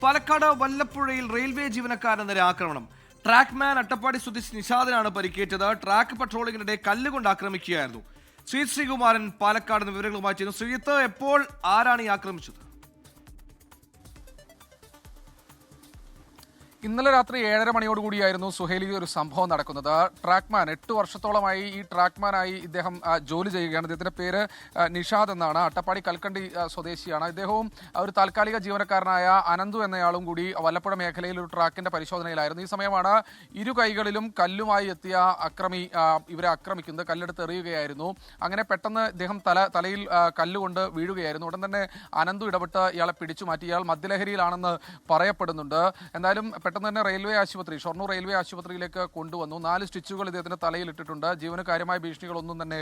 Palakkad വല്ലപ്പുഴയിൽ railway ജീവനക്കാരന് നേരെ ആക്രമണം. ട്രാക്ക്മാൻ അട്ടപ്പാടി സ്വദേശി നിഷാദിനാണ് പരിക്കേറ്റത്. ട്രാക്ക് പട്രോളിംഗിനിടെ കല്ലുകൊണ്ട് ആക്രമിക്കുകയായിരുന്നു. ശ്രീകുമാരൻ പാലക്കാട് നിന്ന് വിവരങ്ങളുമായി ചെയ്യുന്നു. ശ്രീജിത്ത്, എപ്പോൾ ആരാണ് ഈ ആക്രമിച്ചത്? ഇന്നലെ രാത്രി 7:30 മണിയോടുകൂടിയായിരുന്നു സുഹേലി ഒരു സംഭവം നടക്കുന്നത്. ട്രാക്ക്മാൻ 8 വർഷത്തോളമായി ഈ ട്രാക്ക്മാനായി ഇദ്ദേഹം ജോലി ചെയ്യുകയാണ്. ഇദ്ദേഹത്തിന്റെ പേര് നിഷാദ് എന്നാണ്. അട്ടപ്പാടി കൽക്കണ്ടി സ്വദേശിയാണ്. ഇദ്ദേഹവും ഒരു താൽക്കാലിക ജീവനക്കാരനായ അനന്തു എന്നയാളും കൂടി വല്ലപ്പുഴ മേഖലയിൽ ഒരു ട്രാക്കിന്റെ പരിശോധനയിലായിരുന്നു. ഈ സമയമാണ് ഇരു കൈകളിലും കല്ലുമായി എത്തിയ അക്രമി ഇവരെ ആക്രമിക്കുന്നത്. കല്ലെടുത്ത് എറിയുകയായിരുന്നു. അങ്ങനെ പെട്ടെന്ന് ഇദ്ദേഹം തലയിൽ കല്ലുകൊണ്ട് വീഴുകയായിരുന്നു. ഉടൻ തന്നെ അനന്തു ഇടപെട്ട് ഇയാളെ പിടിച്ചു മാറ്റി. ഇയാൾ മദ്യലഹരിയിലാണെന്ന് പറയപ്പെടുന്നുണ്ട്. എന്തായാലും പെട്ടെന്ന് തന്നെ റെയിൽവേ ആശുപത്രി, ഷൊർണൂർ റെയിൽവേ ആശുപത്രിയിലേക്ക് കൊണ്ടുവന്നു. 4 സ്റ്റിച്ചുകൾ ഇദ്ദേഹത്തിന്റെ തലയിൽ ഇട്ടിട്ടുണ്ട്. ജീവന് കാര്യമായ ഭീഷണികളൊന്നും തന്നെ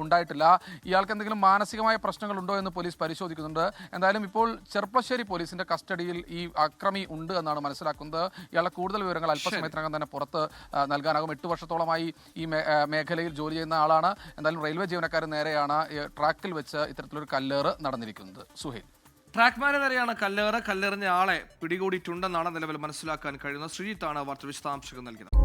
ഉണ്ടായിട്ടില്ല. ഇയാൾക്ക് എന്തെങ്കിലും മാനസികമായ പ്രശ്നങ്ങളുണ്ടോ എന്ന് പോലീസ് പരിശോധിക്കുന്നുണ്ട്. എന്തായാലും ഇപ്പോൾ ചെർപ്പശ്ശേരി പോലീസിന്റെ കസ്റ്റഡിയിൽ ഈ അക്രമി ഉണ്ട് എന്നാണ് മനസ്സിലാക്കുന്നത്. ഇയാളുടെ കൂടുതൽ വിവരങ്ങൾ അല്പസമയത്തിനകം തന്നെ പുറത്ത് നൽകാനാകും. 8 വർഷത്തോളമായി ഈ മേഖലയിൽ ജോലി ചെയ്യുന്ന ആളാണ്. എന്തായാലും റെയിൽവേ ജീവനക്കാരൻ നേരെയാണ് ട്രാക്കിൽ വെച്ച് ഇത്തരത്തിലൊരു കല്ലേറ് നടന്നിരിക്കുന്നത്. സുഹേൽ, ട്രാക്ക്മാന് നേരെയാണ് കല്ലെറിഞ്ഞ ആളെ പിടികൂടിയിട്ടുണ്ടെന്നാണ് നിലവിൽ മനസ്സിലാക്കാൻ കഴിയുന്നത്. ശ്രീജിത്താണ് വാർത്ത വിശദാംശങ്ങൾ നൽകിയത്.